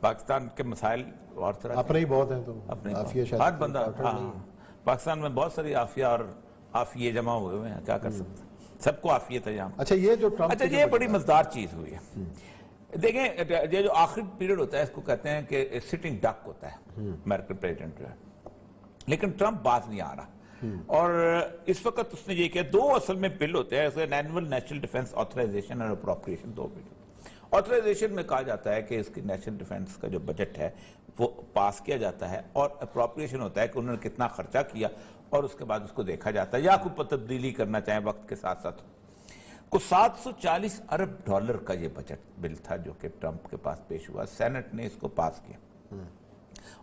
पाकिस्तान के मसाइल और तरह अपने ही बहुत हैं, तो अपने आफिया हर बंदा, हाँ, पाकिस्तान में बहुत सारी आफिया और आफिये जमा हुए हैं, क्या कर सकते हैं, सबको आफियत है यहाँ। अच्छा, ये जो ट्रम्प, अच्छा, ये बड़ी मजेदार चीज हुई है। देखें, ये जो आखिरी पीरियड होता है इसको कहते हैं कि सिटिंग डक होता है अमेरिकन प्रेसिडेंट जो है, लेकिन ट्रम्प बाज नहीं आ रहा। और इस वक्त उसने ये किया, दो असल में बिल होते हैं, एनुअल नेशनल डिफेंस ऑथराइजेशन और अप्रोप्रिएशन, दो बिल। ऑथराइजेशन में कहा जाता है कि इसकी नेशनल डिफेंस का जो बजट है वो पास किया जाता है, और अप्रोप्रिएशन होता है कि उन्होंने कितना खर्चा किया और उसके बाद उसको देखा जाता है, या कोई तब्दीली करना चाहे वक्त के साथ साथ। को 740 अरब डॉलर का ये बजट बिल था जो कि ट्रंप के पास पेश हुआ, सेनेट ने इसको पास किया,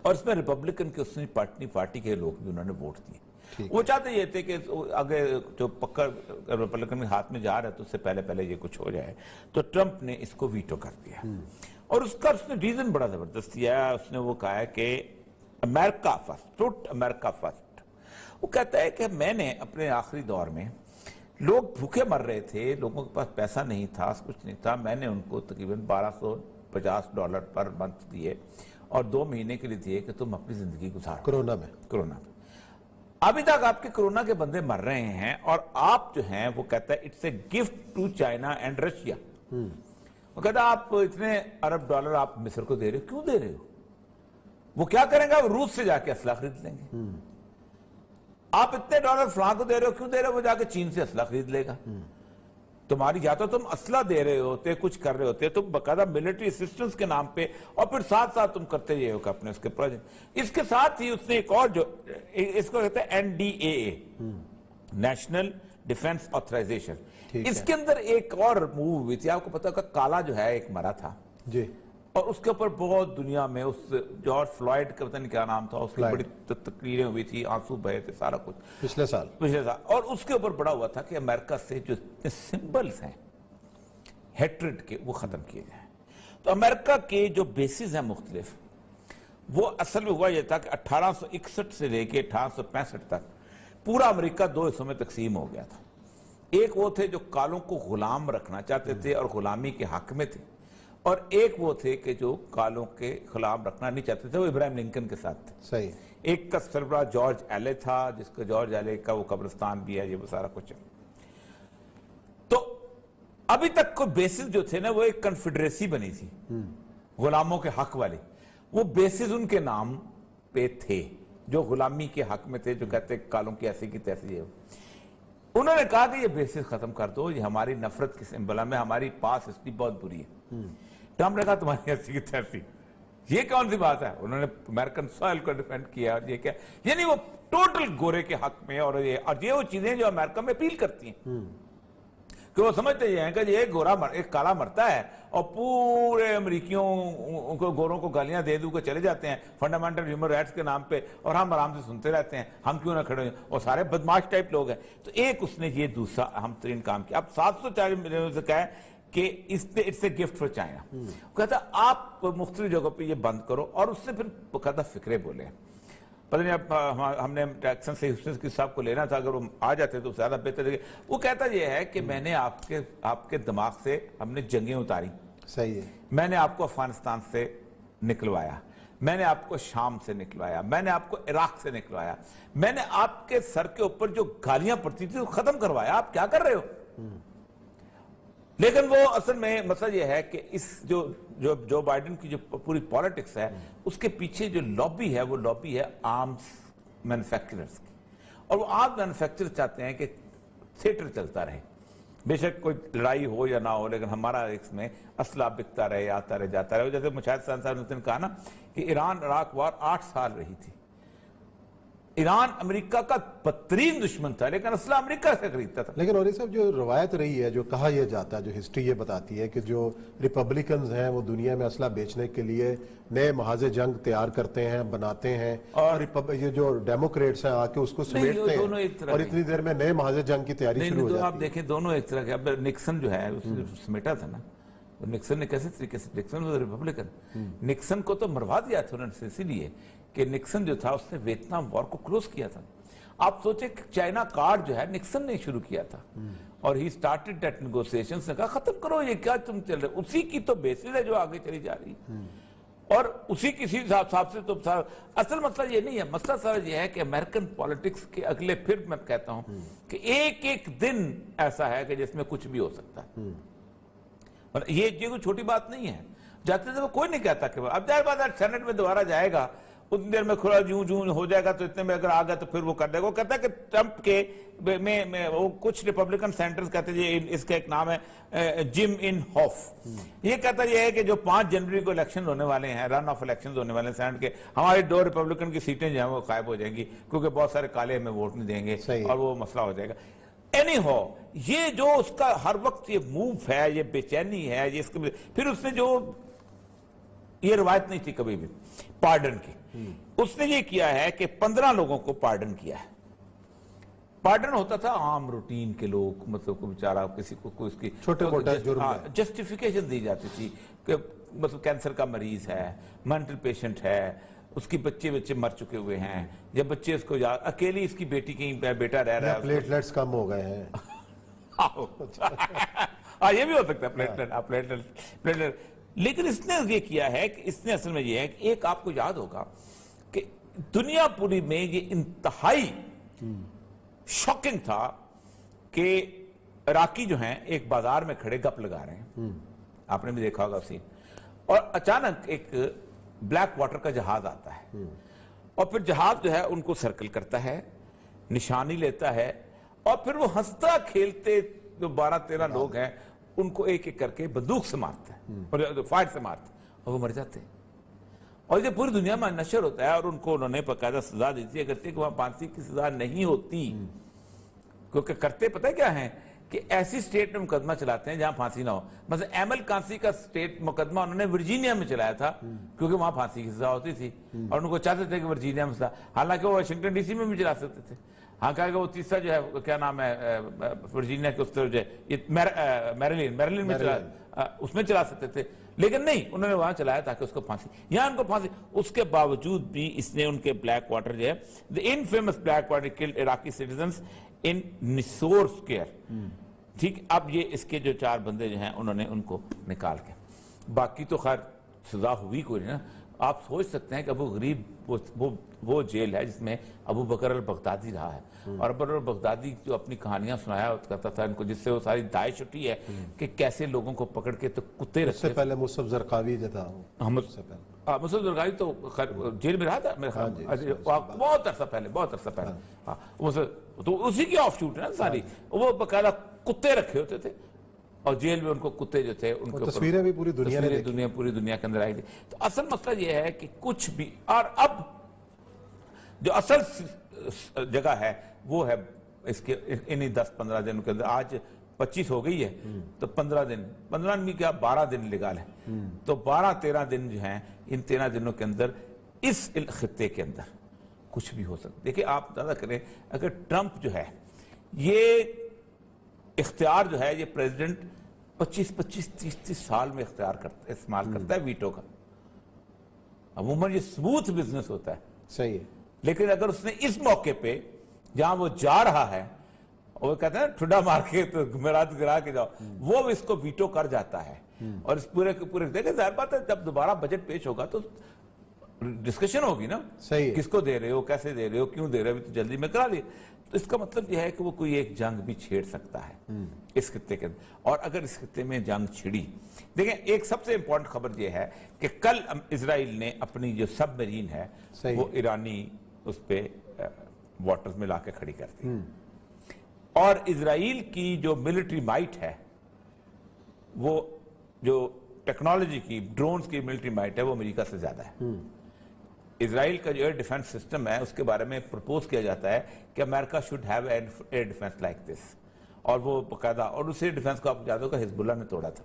और इसमें रिपब्लिकन के उसने पार्टी के लोग भी उन्होंने वोट दिए। वो चाहते ये थे कि आगे जो पक्का रिपब्लिकन के हाथ में जा रहा है तो उससे पहले पहले ये कुछ हो जाए, तो ट्रंप ने इसको वीटो कर दिया। और उसका उसने रीजन बड़ा जबरदस्त दिया है। उसने वो कहा है कि America first, truth America first. वो कहता है कि मैंने अपने आखिरी दौर में, लोग भूखे मर रहे थे, लोगों के पास पैसा नहीं था, कुछ नहीं था, मैंने उनको तकरीबन $1250 पर मंथ दिए और 2 महीने के लिए दिए कि तुम अपनी जिंदगी गुजारो। कोरोना में अभी तक आपके कोरोना के बंदे मर रहे हैं, और आप जो हैं वो कहता है it's a gift to China and Russia. वो कहता है आप इतने अरब डॉलर आप मिस्र को दे रहे हो, क्यों दे रहे हो? वो क्या करेंगे? वो रूस से जाके असला खरीद लेंगे। आप इतने डॉलर फलां को दे रहे हो, क्यों दे रहे हो? वो जाके चीन से असला खरीद लेगा। तुम्हारी, या तो तुम असला दे रहे होते, कुछ कर रहे होते, तुम बकायदा मिलिट्री असिस्टेंस के नाम पे, और फिर साथ साथ तुम करते ये हो अपने उसके प्रोजेक्ट। इसके साथ ही उसने एक और, जो इसको कहते हैं NDAA, नेशनल डिफेंस ऑथराइजेशन, इसके अंदर एक और मूव हुई थी, आपको पता होगा, काला जो है एक मरा था जी, और उसके ऊपर बहुत दुनिया में, उस जॉर्ज फ्लॉयड का पता नहीं क्या नाम था, उसकी बड़ी तकरीरें हुई थी, आंसू बहे थे, सारा कुछ पिछले साल। और उसके ऊपर बड़ा हुआ था कि अमेरिका से जो सिंबल्स हैं हेट्रेड के, वो खत्म किए जाए। तो अमेरिका के जो बेसिस हैं मुख्तलिफ, वो असल में हुआ यह था कि 1861 से लेके 1865 तक पूरा अमेरिका 2 हिस्सों में तकसीम हो गया था। एक वो थे जो कालों को गुलाम रखना चाहते थे और गुलामी के हक में थे, और एक वो थे कि जो कालों के खिलाफ रखना नहीं चाहते थे, वो इब्राहिम लिंकन के साथ थे। सही। एक का सरबराह जॉर्ज एले था, जिसका जॉर्ज एले का वो कब्रिस्तान भी है, ये वो सारा कुछ है। तो अभी तक को बेसिस जो थे ना, वो एक कन्फेडरेसी बनी थी गुलामों के हक वाली, वो बेसिस उनके नाम पे थे जो गुलामी के हक में थे, जो कहते कालों की ऐसी की तैसी है। उन्होंने कहा कि ये बेसिस खत्म कर दो, ये हमारी नफरत की सिंबल में, हमारी पास हिस्ट्री बहुत बुरी है। ट्रम्प ने कहा तुम्हारी ऐसी की तैसी, ये कौन सी बात है? उन्होंने अमेरिकन सॉइल को डिफेंड किया, ये क्या, यानी वो टोटल गोरे के हक में, और ये वो चीजें जो अमेरिका में अपील करती हैं, कि वो समझते हैं कि ये एक काला मरता है और पूरे अमेरिकियों को, गोरों को गालियां दे दू के चले जाते हैं फंडामेंटल ह्यूमन राइट्स के नाम पे, और हम आराम से सुनते रहते हैं, हम क्यों ना खड़े हैं, और सारे बदमाश टाइप लोग हैं। तो एक उसने ये दूसरा अहम तरीन काम किया। अब 740 मिलियन से कहा कि it's a gift for China. कहता आप मुख्तलिफ जगहों पर ये बंद करो, और उससे फिर बकायदा फिक्रे बोले, पता नहीं अब हमने टैक्सन से ह्यूस्टन साहब को लेना था, अगर वो आ जाते तो ज्यादा बेहतर है। वो कहता ये है कि मैंने आपके दिमाग से हमने जंगें उतारी, सही है, मैंने आपको अफगानिस्तान से निकलवाया, मैंने आपको शाम से निकलवाया, मैंने आपको इराक से निकलवाया, मैंने आपके सर के ऊपर जो गालियां पड़ती थी वो खत्म करवाया, आप क्या कर रहे हो? लेकिन वो असल में मसला ये है कि इस जो बाइडेन की जो पूरी पॉलिटिक्स है, उसके पीछे जो लॉबी है, वो लॉबी है आर्म्स मैन्युफैक्चरर्स की, और वो आर्म्स मैन्युफैक्चरर चाहते हैं कि थिएटर चलता रहे, बेशक कोई लड़ाई हो या ना हो, लेकिन हमारा इसमें असला बिकता रहे, आता रहे, जाता रहे। जैसे मुशाहिद साहब ने कहा ना कि ईरान इराक वार 8 साल रही थी, ईरान अमेरिका का बदतरीन दुश्मन था, लेकिन असला अमेरिका से खरीदता था। लेकिन और सब जो रवायत रही है, जो कहा यह जाता है, जो हिस्ट्री ये बताती है कि जो रिपब्लिकन्स हैं वो दुनिया में असला बेचने के लिए नए महाजे जंग तैयार करते हैं, बनाते हैं, और ये जो डेमोक्रेट्स हैं आके उसको समेटते हैं, और इतनी देर में नए महाजे जंग की तैयारी शुरू हो जाती है। आप देखें, दोनों एक तरह के। अब निक्सन जो है उसने समेटा था ना, निक्सन ने कैसे तरीके से, निक्सन वो रिपब्लिकन, निक्सन को तो मरवा दिया था उन्होंने, इसीलिए कि निक्सन जो था उसने वियतनाम वॉर को क्लोज किया था। आप सोचे चाइना कार्ड जो है निक्सन ने शुरू किया था, और ही स्टार्टेड दैट नेगोशिएशंस, ने कहा खत्म करो, ये क्या तुम चल रहे, उसी की तो बेसिस है जो आगे चली जा रही है। और उसी किसी हिसाब से तो असल मसला ये नहीं है। मसला सारा ये है कि अमेरिकन पॉलिटिक्स के अगले, फिर मैं कहता हूं कि एक एक दिन ऐसा है कि जिसमें कुछ भी हो सकता है। और ये कोई छोटी बात नहीं है। जाते थे वो कोई नहीं कहता कि अब जाहिर बात है सेनेट में दोबारा जाएगा, उतनी देर में खुला जूं जूं हो जाएगा, तो इतने में अगर आ गया तो फिर वो कर देगा। वो कहता है कि ट्रंप के में वो कुछ रिपब्लिकन सेनेटर्स कहते हैं, इसका एक नाम है जिम इन हॉफ। ये कहता ये है कि जो 5 जनवरी को इलेक्शन होने वाले हैं, रन ऑफ इलेक्शन होने वाले हैं सेनेट के, हमारी 2 रिपब्लिकन की सीटें जो है वो गायब हो जाएंगी क्योंकि बहुत सारे काले हमें वोट नहीं देंगे और वो मसला हो जाएगा। एनी हो, ये जो उसका हर वक्त ये मूव है, ये बेचैनी है, ये इसके फिर उसने जो ये रिवायत नहीं थी कभी भी पार्डन की, उसने ये किया है कि 15 लोगों को पार्डन किया है। पार्डन होता था आम रूटीन के लोग, मतलब को बेचारा किसी को कोई उसकी छोटे-मोटे जुर्म जस्टिफिकेशन दी जाती थी कि मतलब कैंसर का मरीज है, मेंटल पेशेंट है, उसकी बच्चे मर चुके हुए हैं, या बच्चे उसको अकेली इसकी बेटी कहीं बेटा रह रहा है, प्लेटलेट्स कम हो गए हैं। ये भी हो सकता है प्लेटलेट। लेकिन इसने ये किया है कि इसने असल में ये है कि एक आपको याद होगा कि दुनिया पूरी में ये इंतहाई शॉकिंग था कि इराकी जो हैं एक बाजार में खड़े गप लगा रहे हैं, आपने भी देखा होगा सीन, और अचानक एक ब्लैक वाटर का जहाज आता है और फिर जहाज जो है उनको सर्कल करता है, निशानी लेता है, और फिर वो हंसता खेलते जो 12-13 लोग हैं उनको एक एक करके बंदूक से मारता है और फायर से मारता है और वो मर जाते हैं। और ये पूरी दुनिया में नशर होता है और उनको उन्होंने बकायदा सजा दी थी, अगर कि वहां फांसी की सजा नहीं होती, क्योंकि करते पता है क्या है कि ऐसी स्टेट में मुकदमा चलाते हैं जहां फांसी ना हो। मतलब एमएल कांसी का स्टेट मुकदमा उन्होंने वर्जीनिया में चलाया था क्योंकि वहां फांसी की सजा होती थी और उनको चाहते थे कि वर्जीनिया में सजा, हालांकि वो वाशिंगटन डीसी में भी चला सकते थे। हाँ, कहा वो तीसरा जो है क्या नाम है वर्जीनिया के उस तरफ जो है मैरिलैंड में चला, उसमें चला सकते थे, लेकिन नहीं, उन्होंने वहां चलाया ताकि उसको फांसी, यहां उनको फांसी। उसके बावजूद भी इसने उनके ब्लैक वाटर जो है, the infamous black water killed Iraqi citizens in Nisour Square. ठीक, अब ये इसके जो 4 बंदे जो हैं उन्होंने उनको निकाल के, बाकी तो खैर सजा हुई कोई नहीं ना। आप सोच सकते हैं कि अबू गरीब वो जेल है जिसमें अबू बकर अल बगदादी रहा है, और अबू बगदादी जो अपनी कहानियां सुनाया करता था इनको, जिससे वो सारी दाइश उठी है कि कैसे लोगों को पकड़ के तो कुत्ते रखते। उससे पहले मुसअब ज़रक़ावी जो था, मुसअब ज़रक़ावी तो जेल में रहा था मेरे ख्याल, बहुत अरसा पहले, तो उसी की ऑफ शूट है ना सारी। वो बकायदा कुत्ते रखे होते थे और जेल में उनको कुत्ते जो थे उनको तस्वीरें भी पूरी दुनिया के अंदर आई थी। तो असल मसला ये है कि कुछ भी, और अब जो असल जगह है वो है इसके इन्हीं 10-15 दिन के अंदर, आज 25 हो गई है तो 15 दिन क्या 12 दिन निकाल है, तो 12-13 दिन जो हैं, इन 13 दिनों के अंदर इस खित्ते के अंदर कुछ भी हो सकता। देखिए आप ज्यादा करें, अगर ट्रंप जो है ये इख्तियार जो है ये प्रेसिडेंट 25-25, 30-30 साल में इख्तियार इस्तेमाल करता है वीटो का, अमूमन ये स्मूथ बिजनेस होता है, सही है। लेकिन अगर उसने इस मौके पे जहां वो जा रहा है, और वो कहते हैं ठुड्डा मार के तो गिरा के जाओ, वो इसको वीटो कर जाता है। और इस पूरे देखिए जाहिर बात है जब दोबारा बजट पेश होगा तो डिस्कशन होगी ना, सही है, किसको दे रहे हो, कैसे दे रहे हो, क्यों दे रहे हो, तो जल्दी में करा लिए। तो इसका मतलब यह है कि वो कोई एक जंग भी छेड़ सकता है इस खित्ते के अंदर। और अगर इस खित्ते में जंग छिड़ी, देखें एक सबसे इंपॉर्टेंट खबर यह है कि कल इजराइल ने अपनी जो सबमरीन है वो ईरानी उस पे वाटर्स में लाके खड़ी कर दी, और इजराइल की जो मिलिट्री माइट है, वो जो टेक्नोलॉजी की, ड्रोन्स की मिलिट्री माइट है, वो अमेरिका से ज्यादा है। इजराइल का जो एयर डिफेंस सिस्टम है उसके बारे में प्रपोज किया जाता है कि America should have air defence like this, और वो बकायदा, और उस एयर डिफेंस को आप याद होगा हिजबुल्ला ने तोड़ा था,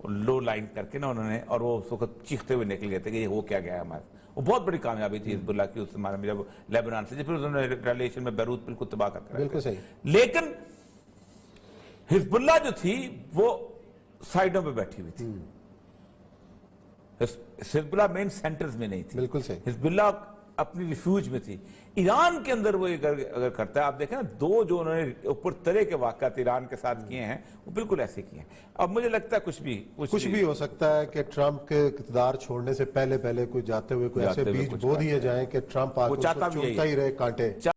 लो लाइन करके ना उन्होंने, और वो उस वक्त चीखते हुए निकल गए थे कि ये हो क्या गया हमारे। वो बहुत बड़ी कामयाबी थी हिजबुल्ला की उस जमाने में, जब लेबनान से, फिर उन्होंने रिटेलिएशन में बैरूत बिल्कुल तबाह करके, बिल्कुल सही। लेकिन हिजबुल्ला जो थी वो साइडों पे बैठी हुई थी, हिजबुल्ला मेन सेंटर्स में नहीं थी। बिल्कुल सही। हिजबुल्ला अपनी रिफ्यूज में थी। ईरान के अंदर वो अगर करता है, आप देखें ना, 2 जो उन्होंने ऊपर तरह के वाकयात ईरान के साथ किए हैं वो बिल्कुल ऐसे किए हैं। अब मुझे लगता है कुछ भी हो सकता है कि ट्रंप के इक़्तिदार छोड़ने से पहले कोई जाते हुए कोई ऐसे बीज बो दिए जाए कि ट्रंप आके उसको चुनता ही रहे कांटे।